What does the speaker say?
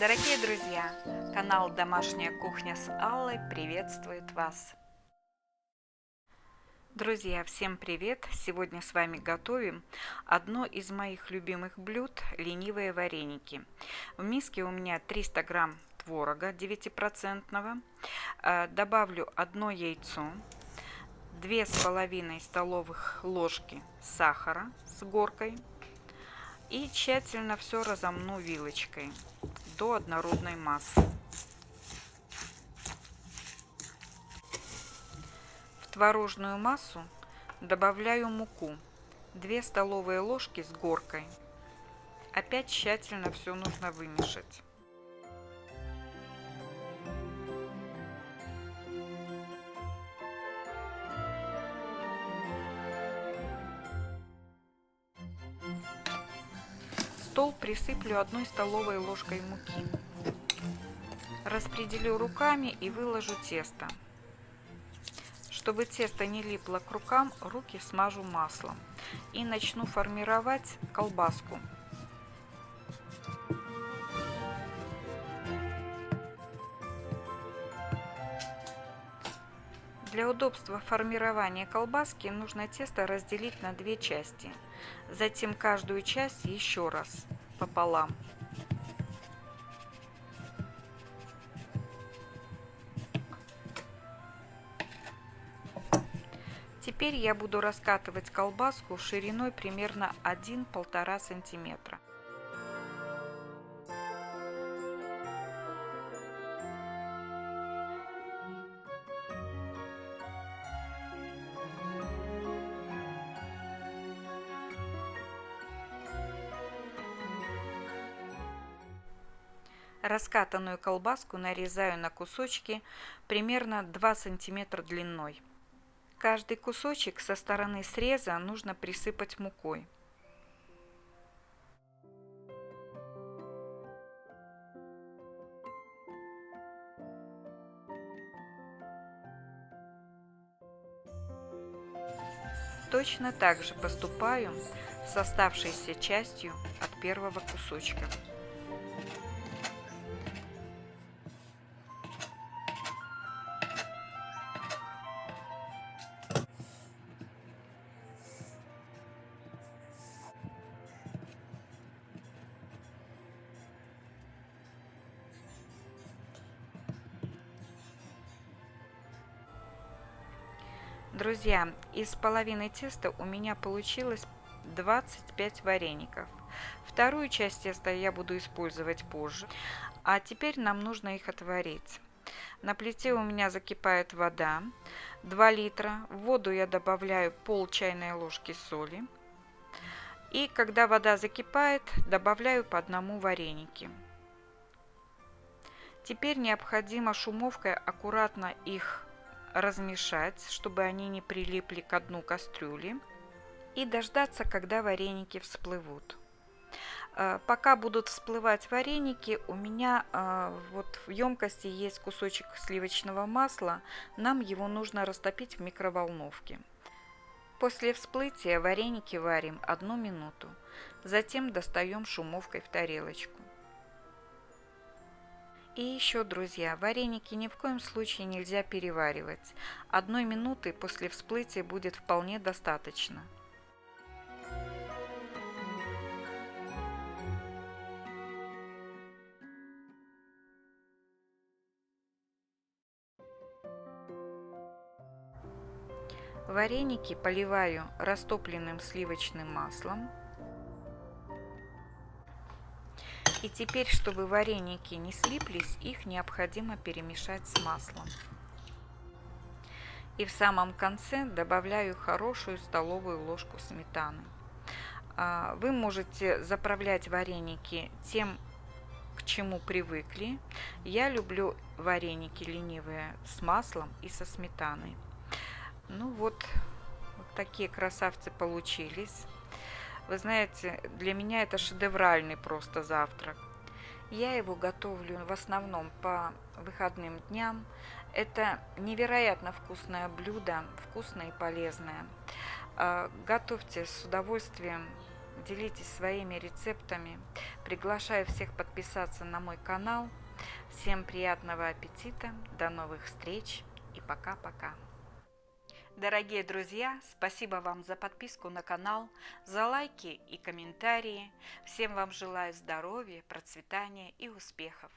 Дорогие друзья, канал «Домашняя кухня» с Аллой приветствует вас. Друзья, всем привет! Сегодня с вами готовим одно из моих любимых блюд – ленивые вареники. В миске у меня 300 грамм творога 9%, добавлю 1 яйцо, 2,5 столовых ложки сахара с горкой и тщательно все разомну вилочкой до однородной массы. В творожную массу добавляю муку 2 столовые ложки с горкой. Опять тщательно все нужно вымешать. Стол присыплю 1 столовой ложкой муки. Распределю руками и выложу тесто. Чтобы тесто не липло к рукам, руки смажу маслом и начну формировать колбаску. Для удобства формирования колбаски нужно тесто разделить на 2 части, затем каждую часть еще раз пополам. Теперь я буду раскатывать колбаску шириной примерно 1–1,5 сантиметра. Раскатанную колбаску нарезаю на кусочки примерно 2 сантиметра длиной. Каждый кусочек со стороны среза нужно присыпать мукой. Точно так же поступаю с оставшейся частью от первого кусочка. Друзья, из половины теста у меня получилось 25 вареников. Вторую часть теста я буду использовать позже, а теперь нам нужно их отварить. На плите у меня закипает вода, 2 литра. В воду я добавляю пол чайной ложки соли. И когда вода закипает, добавляю по 1 вареники. Теперь необходимо шумовкой аккуратно их размешать, чтобы они не прилипли к дну кастрюли, и дождаться, когда вареники всплывут. Пока будут всплывать вареники, у меня вот в емкости есть кусочек сливочного масла, нам его нужно растопить в микроволновке. После всплытия вареники варим 1 минуту, затем достаем шумовкой в тарелочку. И еще, друзья, вареники ни в коем случае нельзя переваривать. 1 минуты после всплытия будет вполне достаточно. Вареники поливаю растопленным сливочным маслом. И теперь, чтобы вареники не слиплись, их необходимо перемешать с маслом. И в самом конце добавляю хорошую столовую ложку сметаны. Вы можете заправлять вареники тем, к чему привыкли. Я люблю вареники ленивые с маслом и со сметаной. Ну вот такие красавцы получились. Вы знаете, для меня это шедевральный просто завтрак. Я его готовлю в основном по выходным дням. Это невероятно вкусное блюдо, вкусное и полезное. Готовьте с удовольствием, делитесь своими рецептами. Приглашаю всех подписаться на мой канал. Всем приятного аппетита, до новых встреч и пока-пока. Дорогие друзья, спасибо вам за подписку на канал, за лайки и комментарии. Всем вам желаю здоровья, процветания и успехов.